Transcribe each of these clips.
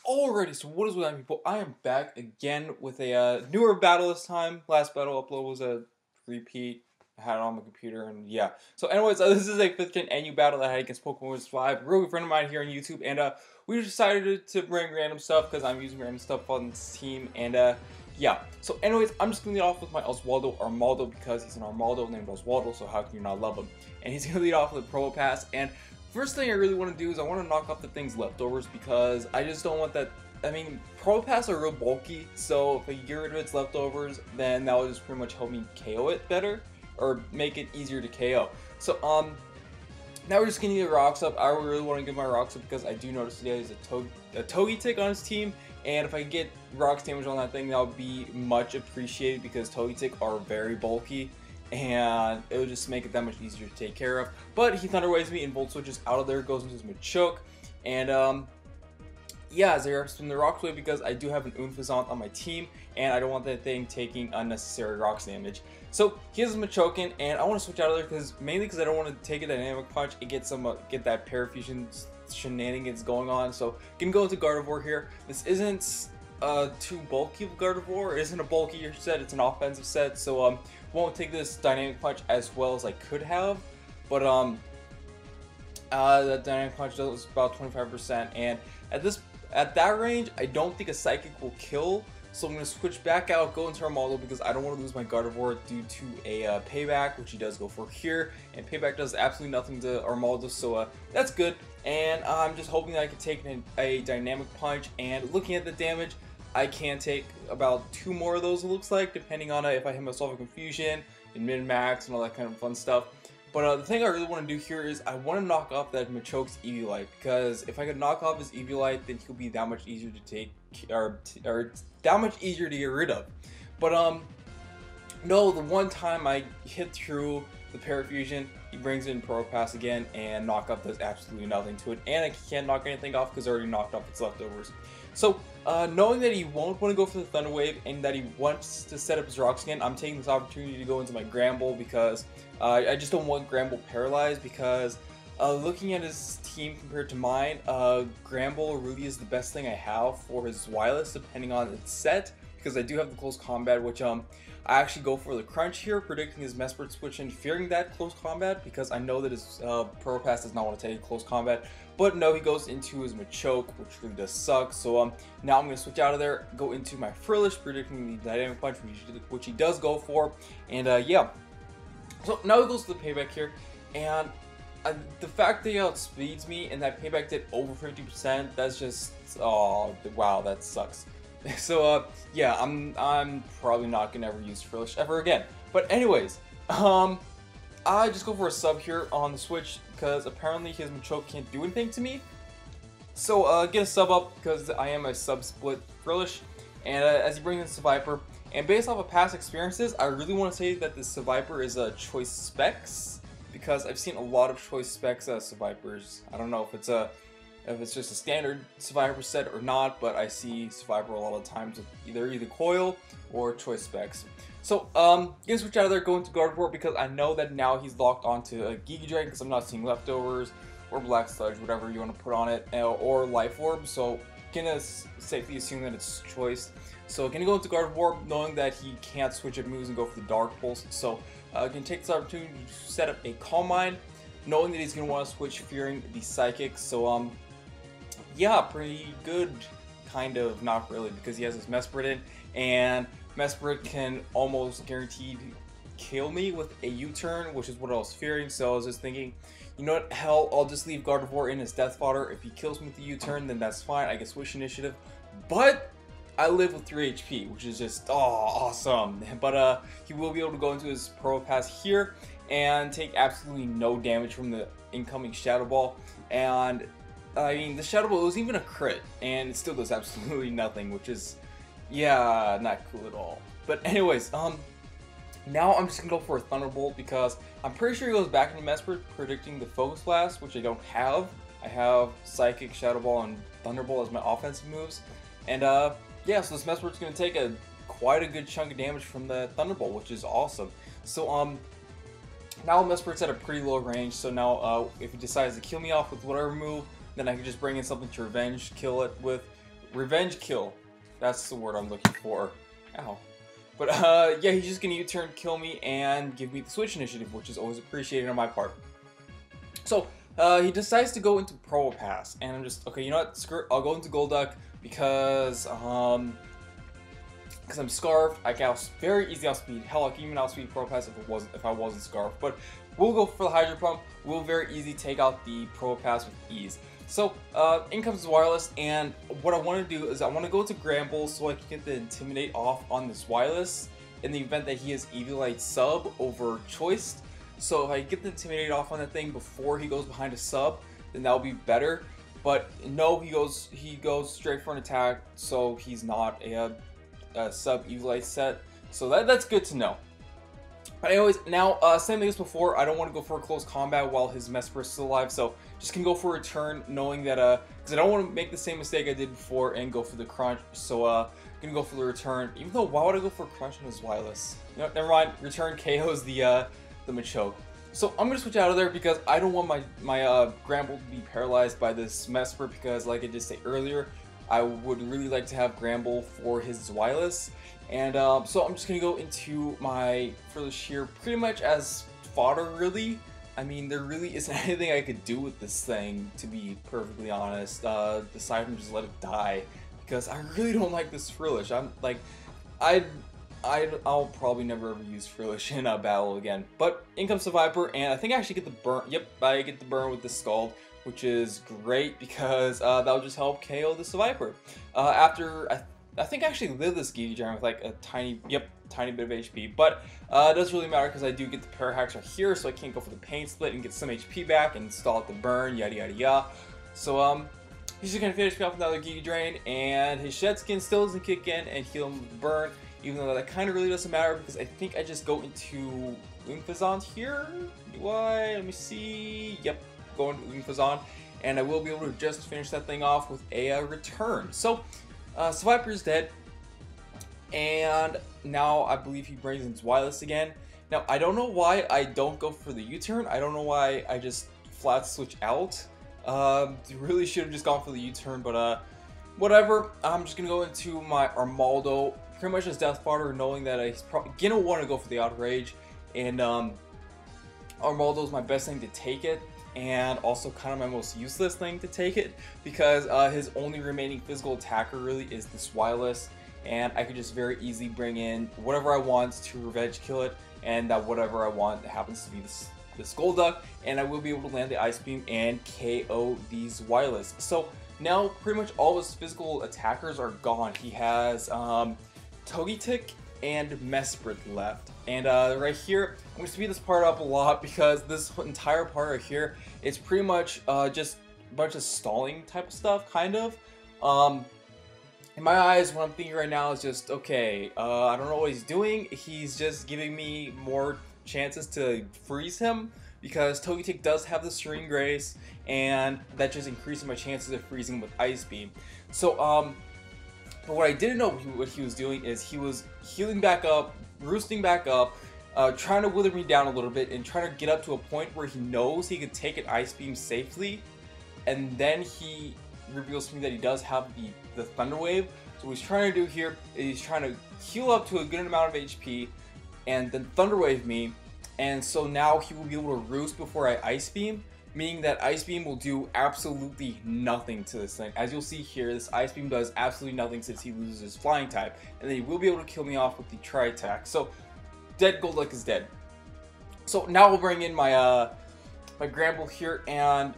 Alrighty, so what is going on, people? I am back again with a newer battle this time. Last battle upload was a repeat. I had it on my computer, and yeah. So anyways, this is a 5th gen NU battle that I had against Pokemonwiz5. Real good friend of mine here on YouTube, and we decided to bring random stuff because I'm using random stuff on this team, and yeah. So anyways, I'm just going to lead off with my Oswaldo Armaldo because he's an Armaldo named Oswaldo, so how can you not love him? And he's going to lead off with a Promo Pass, and first thing I really want to do is I want to knock off the thing's leftovers because I just don't want that. I mean, Pro Pass are real bulky, so if I get rid of its leftovers, then that will just pretty much help me KO it better, or make it easier to KO. So, now we're just gonna get rocks up. I really want to get my rocks up because I do notice today there's a Togetic on his team, and if I get rocks damage on that thing, that would be much appreciated because Togetic are very bulky, and it would just make it that much easier to take care of. But he Thunder Waves me and Volt Switches out of there, goes into his Machoke, and yeah, as I spin the Rocks Wave because I do have an Unfazant on my team, and I don't want that thing taking unnecessary rocks damage. So he has his Machoke, and I want to switch out of there mainly because I don't want to take a Dynamic Punch and get that Parafusion shenanigans going on. So gonna go into Gardevoir here. This isn't too bulky of Gardevoir. It isn't a bulkier set, it's an offensive set, so won't take this Dynamic Punch as well as I could have, but that Dynamic Punch does about 25%, and at that range I don't think a Psychic will kill, so I'm going to switch back out, go into Armaldo because I don't want to lose my Gardevoir due to a Payback, which he does go for here, and Payback does absolutely nothing to Armaldo, so that's good. And I'm just hoping that I can take a Dynamic Punch, and looking at the damage, I can take about 2 more of those, it looks like, depending on if I hit myself a Confusion and min-max and all that kind of fun stuff. But the thing I really want to do here is I want to knock off that Machoke's Eviolite, because if I could knock off his Eviolite, then he'll be that much easier to take, or that much easier to get rid of. But no, the one time I hit through the Parafusion, he brings in Pro Pass again, and knock off does absolutely nothing to it, and I can't knock anything off because I already knocked off its leftovers. So, knowing that he won't want to go for the Thunder Wave and that he wants to set up his rocks again, I'm taking this opportunity to go into my Scramble because I just don't want Scramble paralyzed, because looking at his team compared to mine, Scramble really is the best thing I have for his wireless depending on its set, because I do have the close combat, which I actually go for the Crunch here, predicting his Mesprit switch and fearing that close combat because I know that his Pro Pass does not want to take close combat. But no, he goes into his Machoke, which really does suck. So now I'm going to switch out of there, go into my Frillish, predicting the Dynamic Punch, which he does go for. And yeah, so now he goes to the Payback here, and the fact that he outspeeds me and that Payback did over 50%, that's just, oh wow, that sucks. So yeah, I'm probably not gonna ever use Frillish ever again. But anyways, I just go for a sub here on the Switch because apparently his Machoke can't do anything to me. So get a sub up because I am a sub split Frillish, and as he brings in Seviper, and based off of past experiences, I really want to say that this Seviper is a choice specs, because I've seen a lot of choice specs Sevipers. I don't know if it's just a standard Survivor set or not, but I see Survivor a lot of times with either coil or choice specs. So, gonna switch out of there, go into Gardevoir because I know that now he's locked onto a Giga Dragon because I'm not seeing leftovers or Black Sludge, whatever you want to put on it, or Life Orb. So, gonna safely assume that it's choice. So, gonna go into Gardevoir knowing that he can't switch up moves and go for the Dark Pulse. So, gonna take this opportunity to set up a Calm Mind, knowing that he's gonna want to switch fearing the Psychic. So, yeah, pretty good, kind of, not really, because he has his Mesprit in, and Mesprit can almost guaranteed kill me with a U-turn, which is what I was fearing. So I was just thinking, you know what, hell, I'll just leave Gardevoir in as Death Fodder. If he kills me with the U-turn, then that's fine, I get Switch Initiative, but I live with 3 HP, which is just, oh, awesome. But he will be able to go into his Pro Pass here and take absolutely no damage from the incoming Shadow Ball, and I mean, the Shadow Ball was even a crit, and it still does absolutely nothing, which is, yeah, not cool at all. But anyways, now I'm just gonna go for a Thunderbolt because I'm pretty sure he goes back into Mesprit, predicting the Focus Blast, which I don't have. I have Psychic, Shadow Ball, and Thunderbolt as my offensive moves, and yeah, so this Mesprit's gonna take quite a good chunk of damage from the Thunderbolt, which is awesome. So now Mesprit's at a pretty low range, so now if he decides to kill me off with whatever move, then I can just bring in something to revenge kill it with, revenge kill. That's the word I'm looking for. Ow. But yeah, he's just gonna U-turn, kill me, and give me the switch initiative, which is always appreciated on my part. So he decides to go into Probopass, and I'm just, okay, you know what, screw it, I'll go into Golduck because I'm Scarfed. I can very easy outspeed. Hell, I can even outspeed Probopass if I wasn't Scarfed. But we'll go for the Hydro Pump. We'll very easy take out the Probopass with ease. So in comes Wireless, and what I want to do is I want to go to Scramble so I can get the Intimidate off on this Wireless in the event that he has Eviolite sub over Choiced. So if I get the Intimidate off on that thing before he goes behind a sub, then that would be better. But no, he goes straight for an attack, so he's not a sub Eviolite set. So that's good to know. But anyways, now same thing as before. I don't want to go for a close combat while his Mesprit is still alive, so just gonna go for a return, knowing that because I don't want to make the same mistake I did before and go for the crunch. So gonna go for the return. Even though, why would I go for a crunch on his Wireless? You know, never mind. Return KOs the Machoke. So I'm gonna switch out of there because I don't want my Gramble to be paralyzed by this Mesprit, because like I did say earlier, I would really like to have Gramble for his Wireless. And so I'm just gonna go into my Frillish here pretty much as fodder, really. I mean, there really isn't anything I could do with this thing, to be perfectly honest, aside from just let it die, because I really don't like this Frillish. I'm like, I'll probably never ever use Frillish in a battle again. But in comes the Viper, and I think I actually get the burn. Yep, I get the burn with the Scald, which is great because that'll just help KO the Viper. After I think I actually live this Giga Giant with like a tiny bit of HP, but it doesn't really matter because I do get the Parahax right here, so I can't go for the Pain Split and get some HP back and stall out the burn, yada yada yada. So he's just gonna finish me off with another Giga Drain, and his Shed Skin still doesn't kick in and heal him with the burn, even though that kind of really doesn't matter because I think I just go into Umphazon here. Do I? Let me see. Yep, going to Umphazon, and I will be able to just finish that thing off with a return. So Viper's dead, and now I believe he brings in his Wireless again. Now I don't know why I don't go for the U-turn. I don't know why I just flat switch out. Really should have just gone for the U-turn, but whatever. I'm just gonna go into my Armaldo, pretty much as death fodder, knowing that he's probably gonna want to go for the Outrage, and Armaldo is my best thing to take it, and also kind of my most useless thing to take it, because his only remaining physical attacker really is this Wireless, and I could just very easily bring in whatever I want to revenge kill it, and that whatever I want happens to be this Golduck, and I will be able to land the Ice Beam and KO these Wireless. So now pretty much all his physical attackers are gone. He has Togetic and Mesprit left. And right here, I'm going to speed this part up a lot because this entire part right here is pretty much just a bunch of stalling type of stuff, kind of. In my eyes, what I'm thinking right now is just, okay, I don't know what he's doing. He's just giving me more chances to freeze him, because Togetic does have the Serene Grace, and that just increases my chances of freezing with Ice Beam. So, but what I didn't know what he was doing is he was healing back up, roosting back up, trying to wither me down a little bit, and trying to get up to a point where he knows he could take an Ice Beam safely, and then he reveals to me that he does have the Thunder Wave. So what he's trying to do here is he's trying to heal up to a good amount of HP, and then Thunder Wave me, and so now he will be able to roost before I Ice Beam, meaning that Ice Beam will do absolutely nothing to this thing. As you'll see here, this Ice Beam does absolutely nothing since he loses his Flying type, and then he will be able to kill me off with the Tri-Attack. So dead Golduck is dead. So now we'll bring in my my Gramble here, and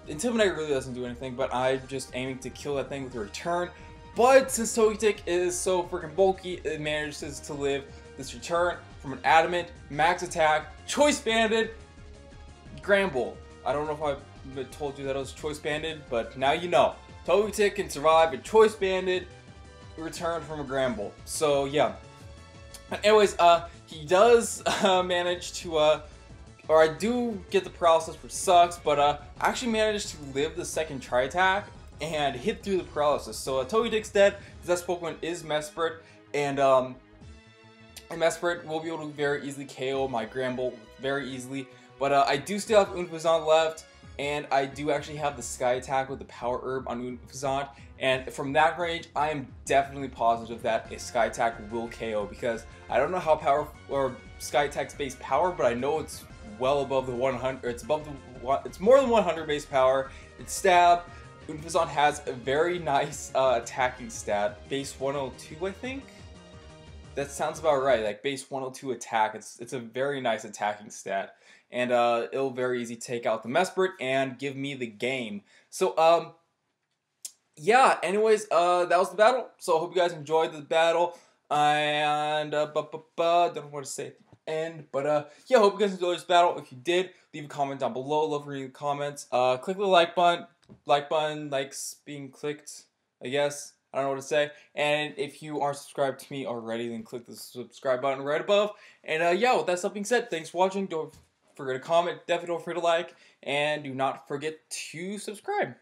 Intimidate really doesn't do anything, but I'm just aiming to kill that thing with a return. But since Togetic is so freaking bulky, it manages to live this return from an Adamant, Max Attack, Choice Banded, Gramble. I don't know if I told you that I was Choice Banded, but now you know. Togetic can survive a Choice Banded return from a Gramble. So yeah. Anyways, he does manage to, or I do get the paralysis, which sucks, but I actually managed to live the second Tri-Attack and hit through the paralysis. So Togetic's dead, because that Pokemon is Mesprit, and Mesprit will be able to very easily KO my Gramble very easily. But I do still have Umphazon left, and I do actually have the Sky Attack with the Power Herb on Umphazon, And from that range, I am definitely positive that a Sky Attack will KO, because I don't know how powerful or Sky Attack's base power, but I know it's well above the 100. It's above the. It's more than 100 base power. It's stab. Unfazon has a very nice attacking stat, base 102, I think. That sounds about right. Like base 102 attack. It's a very nice attacking stat, and it'll very easy take out the Mesprit and give me the game. So yeah. Anyways, that was the battle. So I hope you guys enjoyed the battle, and don't know what to say at the end, but yeah, hope you guys enjoyed this battle. If you did, leave a comment down below. Love reading the comments. Click the like button. Likes being clicked, I guess. I don't know what to say. And if you aren't subscribed to me already, then click the subscribe button right above. And yeah, with that being said, thanks for watching. Don't forget to comment. Definitely don't forget to like. And do not forget to subscribe.